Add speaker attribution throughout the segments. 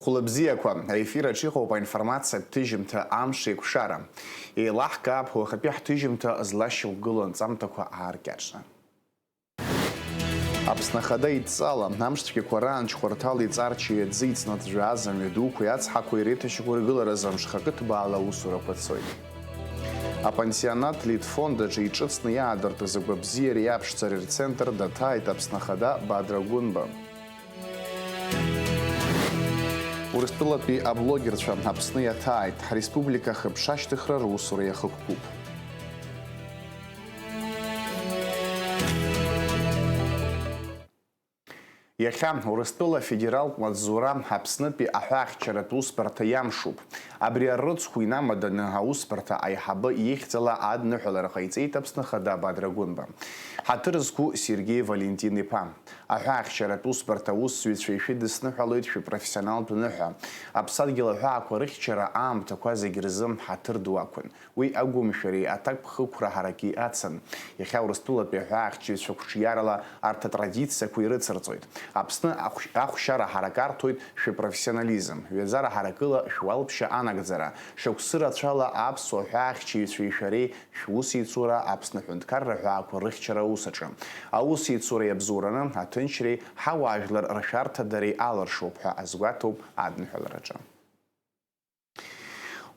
Speaker 1: Хулабзиақәа аефир аҿы иҟоуп аинформациа ҭыжьымҭа амш еиқәшара. Еилаҳкаап уахатәи ҳҭыжьымҭа злашьақәгылоу анҵамҭақәа ааркьаҿны. Аԥсны Ахада идҵала амшцәгьақәа раан Ҷҟәарҭал иҵарчи аӡы иҵнаҵәааз амҩадуқәеи ацҳақәеи реиҭашьақәыргыларазы мшхакы ҭбаала аусурақәа цоит. Апансионат Литфондаҿы иҿыцны иаадыртыз агәабзиареи аԥшӡареи рцентр даҭааит Аԥсны Ахада Бадра Гәынба. Урыстәылатәи аблогерцәа Аԥсны иаҭааит, ҳреспублика ахыԥшашьҭыхра русура иахықәкуп. Иахьа Урыстәыла афедералтә маҵзура Аԥснытәи аҳәаахьчаратә усбарҭа иамшуп. Абри арыцхә инамаданы аусбарҭа аиҳабы ихьӡала адныҳәалара ҟаиҵеит Аԥсны Ахада Бадра Гәынба. Ҳаҭыр зқәу Сергеи Валентин-иԥа. Аҳәаахьчаратә усбарҭа аусзуҩцәа ишәидысныҳәалоит шәпрофессионалтә ныҳәа. Аԥсадгьыл аҳәаақәа рыхьчара аамҭақәа зегь рзы ҳаҭыр ду ақәын. Уи агәымшәареи аҭакԥхықәра ҳараки ацын. Иахьа Урыстәылатәи аҳәаахьчаҩцәа қәҿиарала арҭ атрадициақәа ирыцырҵоит. Аԥсны ахәшьара ҳаракарҭоит шәпрофессионализм, ҩаӡара ҳаракыла шәуалԥшьа анагӡара, шықәсы рацәала аԥсуа аҳәаахьчаҩцәеи шәареи шәусеицура Аԥсны аҳәынҭқарра аҳәаақәа рыхьчара аусаҿы. Аусеицура иабзоураны аҭынчреи ҳауаажәлар ршәарҭадареи алыршоуп ҳәа азгәаҭоуп адныҳәалараҿы.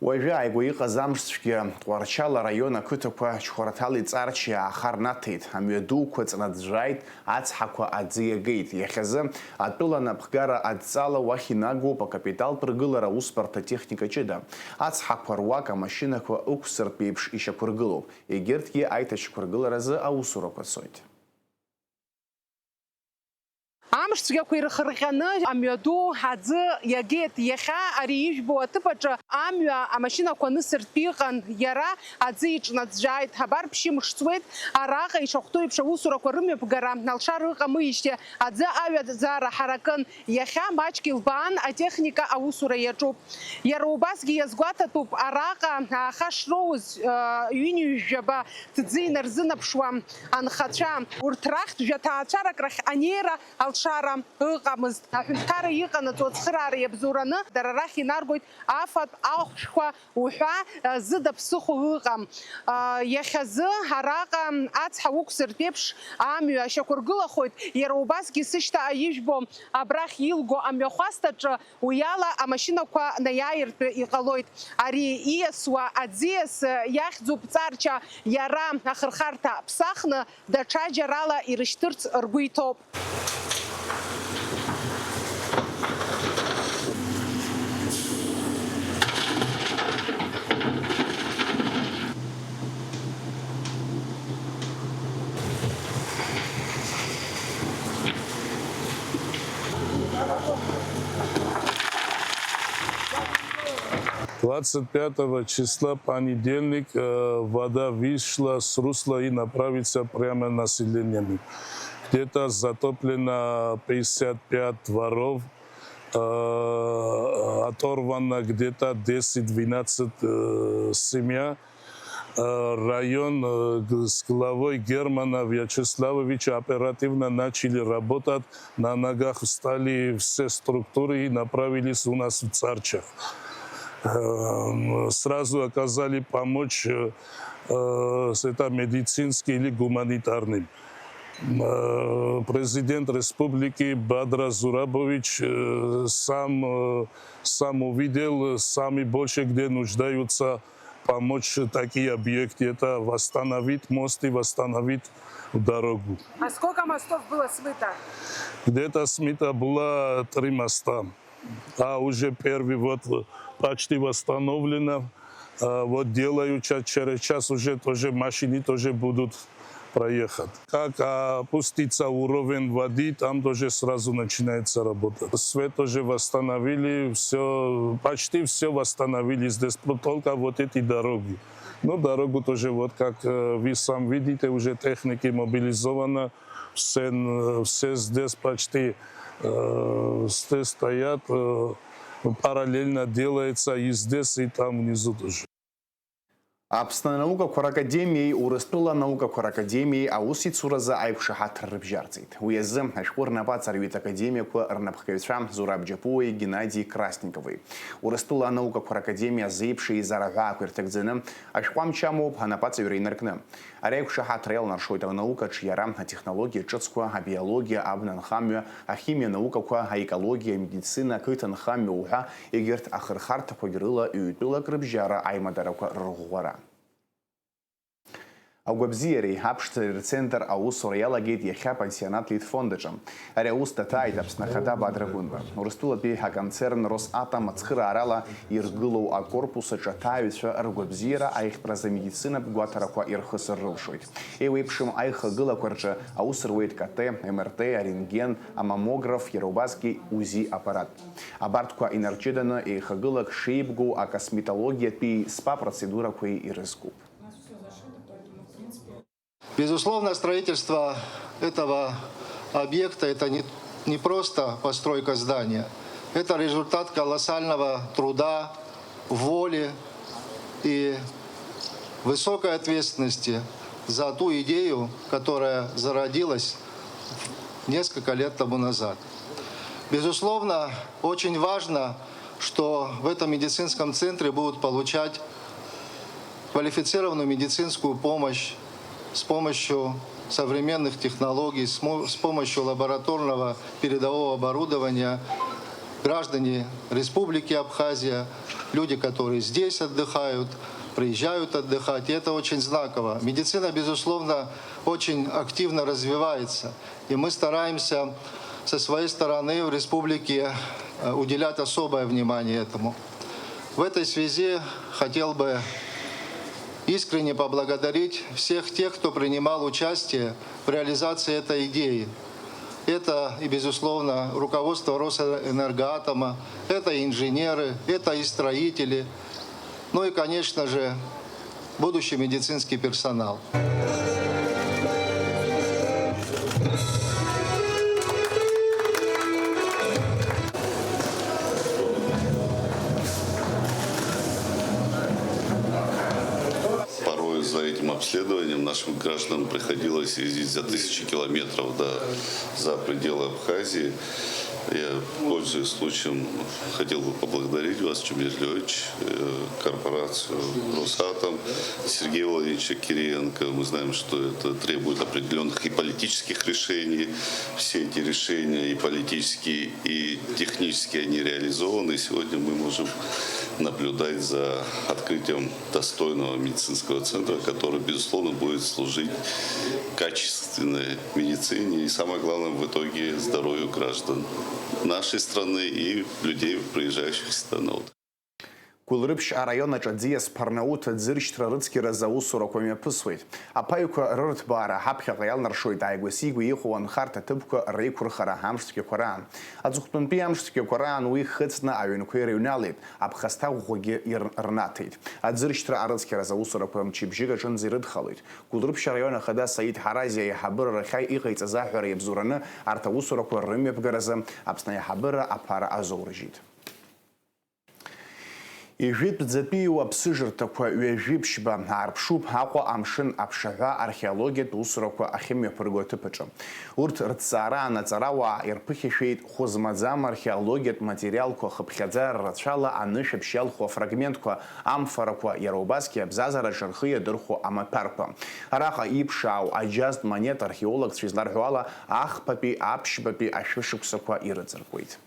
Speaker 1: Уажәы ааигәа иҟаз амшцәгьа Тҟәарчал араион ақыҭақәа Ҷҟәарҭал иҵарчи аахарнаҭеит, амҩадуқәа ҵнаӡәӡәааит, ацҳақәа аӡы иагеит. Иахьазы атәыла напхгара адҵала уахь инагоуп акапиталтә ргылара аусбарҭа техника ҷыда. Ацҳақәа руак амашьынақәа ықәсыртә еиԥш ишьақәыргылоуп. Егьырҭгьы аиҭашьақәыргыларазы аусурақәа цоит.
Speaker 2: Амшцәгьақәа ирхырҟьаны амҩаду аӡы иагеит. Иахьа ари ижәбо аҭыԥаҿы амҩа амашьынақәа нысыртә иҟан, иара аӡы иҿнаӡәӡәааит. Абар ԥшьымш ҵуеит, араҟа ишахәҭоу еиԥш аусурақәа рымҩаԥгара алшара ыҟамижьҭеи аӡы аҩаӡара ҳаракын. Иахьа маҷк илбаан атехника аусура иаҿуп. Иара убасгьы иазгәаҭатәуп араҟа ааха шроуз ҩынҩажәаба ҭӡы инарзынаԥшуа анхацәа. Урҭ рахьтә жәаҭаацәарак рахь анеира алшара ыҟамызт. Аҳәынҭқарра иҟанаҵо ацхыраара иабзоураны дара рахь инаргоит афатә ахәшәқәа уҳәа зыда ԥсыхәа ыҟам. Иахьазы араҟа ацҳа уқәсыртә еиԥш амҩа ашьақәыргылахоит. Иара убасгьы сышьҭа ижәбо абрахь илго амҩахәасҭаҿы уиала амашьынақәа наиааиртә иҟалоит. Ари ииасуа аӡиас иахьӡуп Ҵарча, иара ахырхарҭа ԥсахны даҽаџьарала ирышьҭырц ргәы иҭоуп.
Speaker 3: «25 числа понедельник вода вышла с русла и направится прямо населениями. Где-то затоплено 55 дворов, оторвано где-то 10-12 семья. Район с главой Германа Вячеславовича оперативно начали работать, на ногах встали все структуры и направились у нас в Царчах. Сразу оказали помощь это медицинский или гуманитарный. Президент республики Бадра Зурабович сам увидел, самые больше, где нуждаются помочь такие объекты, это восстановить мосты, восстановить дорогу.
Speaker 2: А сколько мостов было смыто?
Speaker 3: Где-то смыто было 3 моста, а уже первый вот почти восстановлено. Вот делают через час уже тоже машины тоже будут проехать. Как опустится уровень воды, там тоже сразу начинается работа. Свет тоже восстановили, все, почти все восстановили здесь, только вот эти дороги. Ну, дорогу тоже, вот как вы сам видите, уже техники мобилизованы, все здесь почти все стоят, параллельно делается и здесь, и там внизу тоже.
Speaker 1: Аԥсны анаукақәа ракадемиеи Урыстәыла анаукақәа ракадемиеи аус ицуразы аиқәшаҳаҭра рыбжьарҵеит. Уи азы ашәҟәы рнапаҵарҩит академиақәа рнапхгаҩцәа Зураб Џьапуеи Геннадии Красникови. Урыстәыла анаукақәа ракадемиа азеиԥши изараҳәаақәа ирҭагӡаны ашәҟәы амч амоуп анапаҵаҩра инаркны. Ари аиқәшаҳаҭра иалнаршоит анаукаҿы иара атехнологиа ҿыцқәа, абиологиа, абнанхамҩа, ахимиа наукақәа, аекологиа, амедицина, ақыҭанхамҩа уҳәа егьырҭ ахырхарҭақәагьы рыла ҩ-тәылак рыбжьара аимадарақәа рырӷәӷәара. Агәабзиареи аԥшӡареи рцентр аусура иалагеит иахьа пансионат Литфондаҿы. Ари аус даҭааит Аԥсны Ахада Бадра Гәынба. Урыстәылатәи аконцерн Росатом ацхыраарала иргылоу акорпус аҿы аҭааҩцәа ргәабзиара аихтәразы амедицинатә гәаҭарақәа ирхысыр рылшоит. Еиуеиԥшым аихагылақәа рҿы аус руеит КТ, МРТ, арентген, амаммограф, иара убасгьы УЗИ аппарат. Абарҭқәа инарҷыданы еихагылак шеибгоу акосметологиатәи СПА-процедурақәеи ирызкуп.
Speaker 4: Безусловно, строительство этого объекта – это не просто постройка здания. Это результат колоссального труда, воли и высокой ответственности за ту идею, которая зародилась несколько лет тому назад. Безусловно, очень важно, что в этом медицинском центре будут получать квалифицированную медицинскую помощь с помощью современных технологий, с помощью лабораторного передового оборудования граждане Республики Абхазия, люди, которые здесь отдыхают, приезжают отдыхать. И это очень знаково. Медицина, безусловно, очень активно развивается. И мы стараемся со своей стороны в республике уделять особое внимание этому. В этой связи хотел бы искренне поблагодарить всех тех, кто принимал участие в реализации этой идеи. Это и, безусловно, руководство Росэнергоатома, это и инженеры, это и строители, ну и, конечно же, будущий медицинский персонал.
Speaker 5: За этим обследованием нашим гражданам приходилось ездить за тысячи километров за пределы Абхазии. Я, пользуясь случаем, хотел бы поблагодарить вас, Чумир Львович, корпорацию Росатом, Сергея Владимировича Кириенко. Мы знаем, что это требует определенных и политических решений. Все эти решения и политические, и технические, они реализованы. И сегодня мы можем наблюдать за открытием достойного медицинского центра, который, безусловно, будет служить качественной медицине и, самое главное, в итоге здоровью граждан нашей страны и людей, приезжающих сюда на отдых.
Speaker 1: Кулрыԥшь араионаҿ аӡиас Ԥарнаут аӡыршьҭра рыцқьаразы аусурақәа мҩаԥысуеит. Аԥаҩқәа рырҭбаара ҳаԥхьаҟа иалнаршоит ааигәа-сигәа иҟоу анхарҭа ҭыԥқәа реиқәырхара амшцәгьақәа раан. Аҵыхәтәантәи амшцәгьақәа раан уи хыҵны аҩнқәа ирыҩналеит, аԥхасҭа ӷәӷәагьы рнаҭеит. Аӡыршьҭра арыцқьаразы аусурақәа мчыбжьык аҿынӡа ирыдхалоит. Кулрыԥшь араион ахада Саид Ҳарази аиҳабыра рахьа иҟаиҵаз аҳәара иабзураны арҭ аусурақәа рымҩаԥгаразы Аԥсны аиҳабыра аԥара азоурыжьит. Ижәытә ӡатәиу аԥсыжырҭақәа ҩажәи-ԥшьба аарԥшуп Аҟәа амшын аԥшаҳәа археологиатә усурақәа ахьымҩаԥырго аҭыԥаҿы. Урҭ рҭҵаара анаҵарауаа ирԥыхьашәеит хәы-змаӡам археологиатә материалқәа хыԥхьаӡара рацәала анышәаԥшь иалху афрагментқәа, амфарақәа, иара убасгьы абзазараҿы рхы иадырхәо амаҭәарқәа. Араҟа иԥшаау аџьазтә монет археологцәа изларҳәо ала ахԥатәи, аԥшьбатәи ашәышықәсақәа ирыҵаркуеит.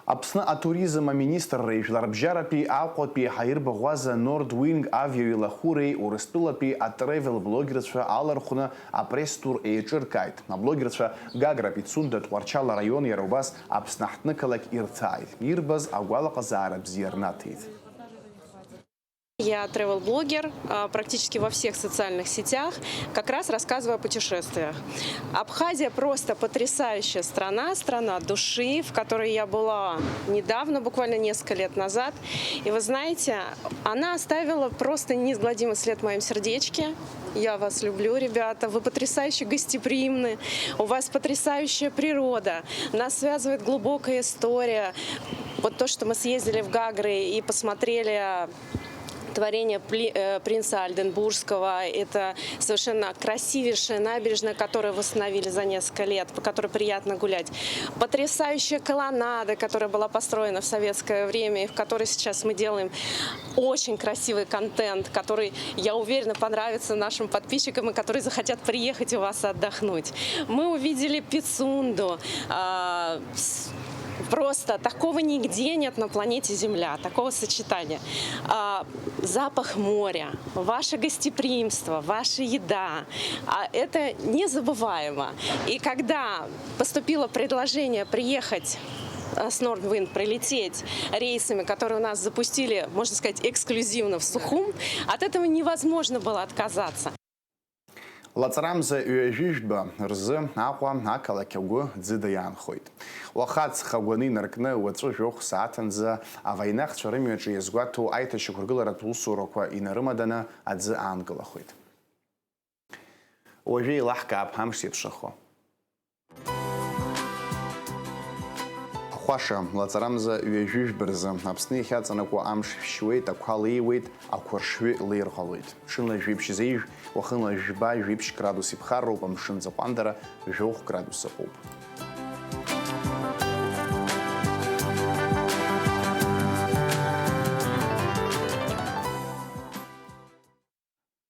Speaker 1: Аԥсны атуризм аминистрреи жәларбжьаратәи Аҟәатәи ҳаирбаӷәаза Nordwind авиаҩлахәыреи Урыстәылатәи атревел-блогерцәа алархәны апресс-тур еиҿыркааит. Аблогерцәа Гагра Пицунда Тҟәарчал араион иара убас Аԥсны ҳҭнықалақь ирҭааит. Ирбаз агәалаҟазаара бзиа рнаҭеит.
Speaker 6: Я travel-блогер, практически во всех социальных сетях, как раз рассказываю о путешествиях. Абхазия просто потрясающая страна, страна души, в которой я была недавно, буквально несколько лет назад. И вы знаете, она оставила просто неизгладимый след в моем сердечке. Я вас люблю, ребята, вы потрясающе гостеприимны, у вас потрясающая природа, нас связывает глубокая история. Вот то, что мы съездили в Гагры и посмотрели творение принца Альденбургского. Это совершенно красивейшая набережная, которую восстановили за несколько лет, по которой приятно гулять. Потрясающая колоннада, которая была построена в советское время, и в которой сейчас мы делаем очень красивый контент, который, я уверена, понравится нашим подписчикам и которые захотят приехать у вас отдохнуть. Мы увидели Пицунду. Просто такого нигде нет на планете Земля, такого сочетания. Запах моря, ваше гостеприимство, ваша еда, это незабываемо. И когда поступило предложение приехать с Nordwind, прилететь рейсами, которые у нас запустили, можно сказать, эксклюзивно в Сухум, от этого невозможно было отказаться.
Speaker 1: Лацарамза уяжижба рзы аква акалакягу дзидаянхойт. Уахац хагуаны наркны уацу жох саатанза авайнах цуримиочи езгуату айташи кургыларат усуроква инарымадана адзы ангалахойт. Уажи лахкаб хамшипшахо. Хуаша лацарамза уяжижбрза апсны хяцанаква амш швейт аквалиевит акваршви лейрхалойт. Шинла жвипшизеиж وخلنا جبا جيبش градуси بخارو بمشن زباندرا جوخ градуса خوب.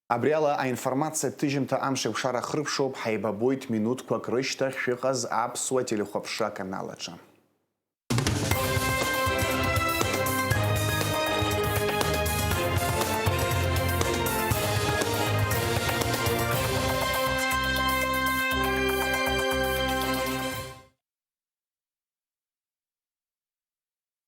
Speaker 1: Абриала информация тыжимта амшек шара хрыбшоп хайбабойт минутку крышта шихаз абсуа телехопша каналача.